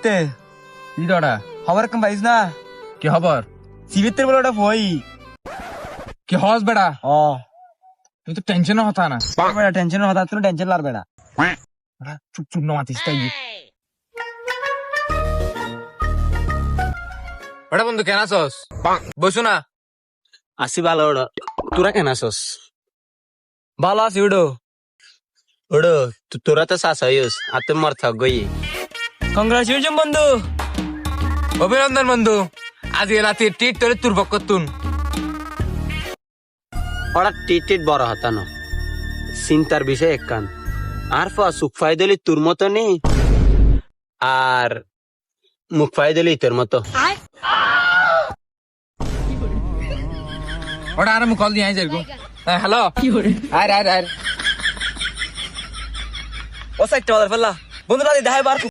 করতে কি দড়া খবর কম পাইস না কি খবর সিবিতের বলে ওটা বই কি হস বেড়া ও তুই তো টেনশন হতা না বেটা টেনশন হতা তুই টেনশন লার বেটা চুপ চুপ নমাতিস তাই ওটা বন্ধু কেন আসস বসু না আসি ভালো ওড়ো তোরা কেন আসস ভালো আছি উডো ওড়ো তোরা তো সাস হইস আর তুই মর থাক গই কংগ্রাচুলেশন বন্ধু অভিনন্দন বন্ধু আজ রাতে টিট তোরে তোর পক্ষ তুন ওরা টিট বড় হতানো চিন্তার বিষয় একখান আর সুখ ফাই দিলি তোর মতো নি আর মুখ ফাই দিলি তোর মতো ওটা আর আমি কল দিয়ে যাই হ্যালো আয় আয় আয় ও সাইডটা ফেললা বন্ধু রাতে দেখাই বার